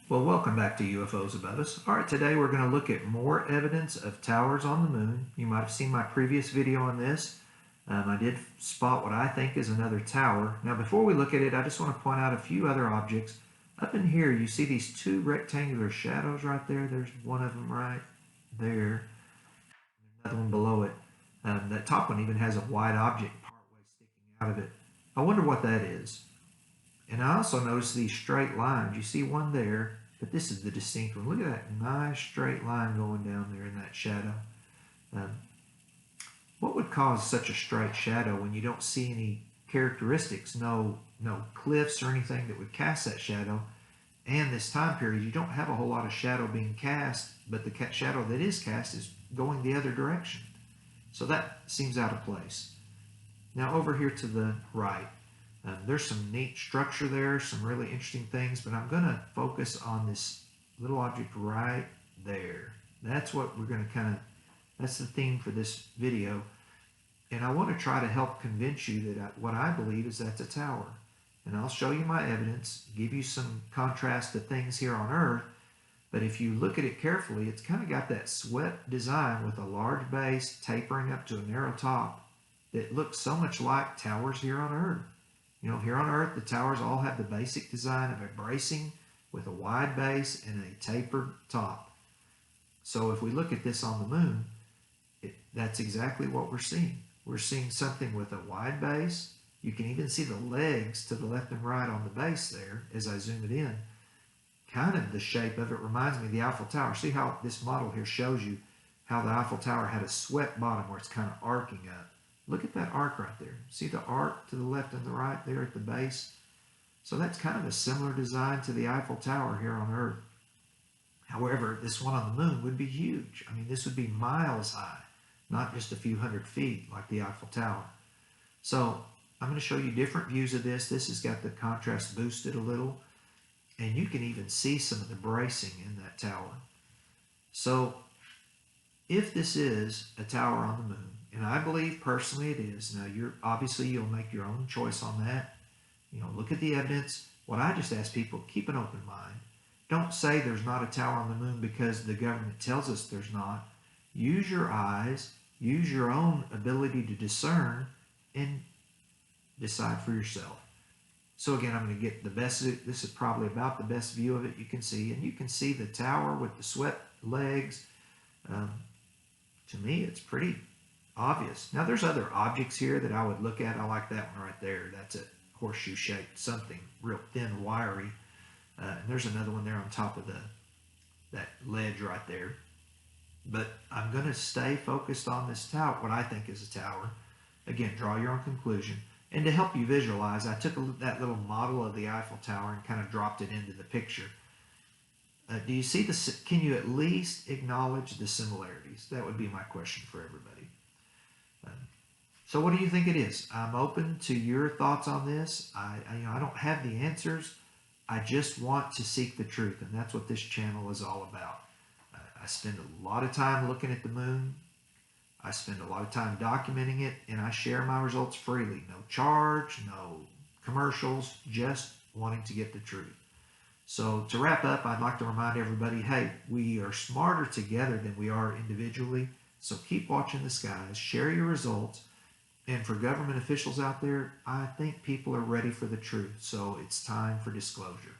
Well, welcome back to UFOs Above Us. All right, today we're going to look at more evidence of towers on the moon. You might have seen my previous video on this. I did spot what I think is another tower. Now, before we look at it, I just want to point out a few other objects. Up in here, you see these two rectangular shadows right there. There's one of them right there. Another one below it. That top one even has a white object partway sticking out of it. I wonder what that is. And I also notice these straight lines. You see one there, but this is the distinct one. Look at that nice straight line going down there in that shadow. Um, what would cause such a straight shadow when you don't see any characteristics, no cliffs or anything that would cast that shadow? And this time period, you don't have a whole lot of shadow being cast, but the shadow that is cast is going the other direction. So that seems out of place. Now over here to the right, there's some neat structure there, some really interesting things, but I'm going to focus on this little object right there. That's what we're going to that's the theme for this video. And I want to try to help convince you that what I believe is that's a tower. And I'll show you my evidence, give you some contrast to things here on Earth, but if you look at it carefully, it's kind of got that swept design with a large base tapering up to a narrow top that looks so much like towers here on Earth. You know, here on Earth, the towers all have the basic design of a bracing with a wide base and a tapered top. So if we look at this on the moon, that's exactly what we're seeing. We're seeing something with a wide base. You can even see the legs to the left and right on the base there as I zoom it in. Kind of the shape of it reminds me of the Eiffel Tower. See how this model here shows you how the Eiffel Tower had a swept bottom where it's kind of arcing up. Look at that arc right there. See the arc to the left and the right there at the base? So that's kind of a similar design to the Eiffel Tower here on Earth. However, this one on the moon would be huge. I mean, this would be miles high, not just a few hundred feet like the Eiffel Tower. So I'm going to show you different views of this. This has got the contrast boosted a little, and you can even see some of the bracing in that tower. So if this is a tower on the moon, and I believe personally it is. Now, you'll make your own choice on that. You know, look at the evidence. What I just ask people, keep an open mind. Don't say there's not a tower on the moon because the government tells us there's not. Use your eyes, use your own ability to discern, and decide for yourself. So again, I'm going to get the best. This is probably about the best view of it you can see. And you can see the tower with the swept legs. To me, it's pretty obvious. Now, there's other objects here that I would look at. I like that one right there. That's a horseshoe-shaped something, real thin, wiry. And there's another one there on top of that ledge right there. But I'm going to stay focused on this tower, what I think is a tower. Again, draw your own conclusion. And to help you visualize, I took that little model of the Eiffel Tower and kind of dropped it into the picture. Do you see can you at least acknowledge the similarities? That would be my question for everybody. So what do you think it is? I'm open to your thoughts on this. I don't have the answers. I just want to seek the truth, and that's what this channel is all about. I spend a lot of time looking at the moon. I spend a lot of time documenting it, and I share my results freely. No charge, no commercials, just wanting to get the truth. So to wrap up, I'd like to remind everybody, hey, we are smarter together than we are individually. So keep watching the skies, share your results. And for government officials out there, I think people are ready for the truth. So it's time for disclosure.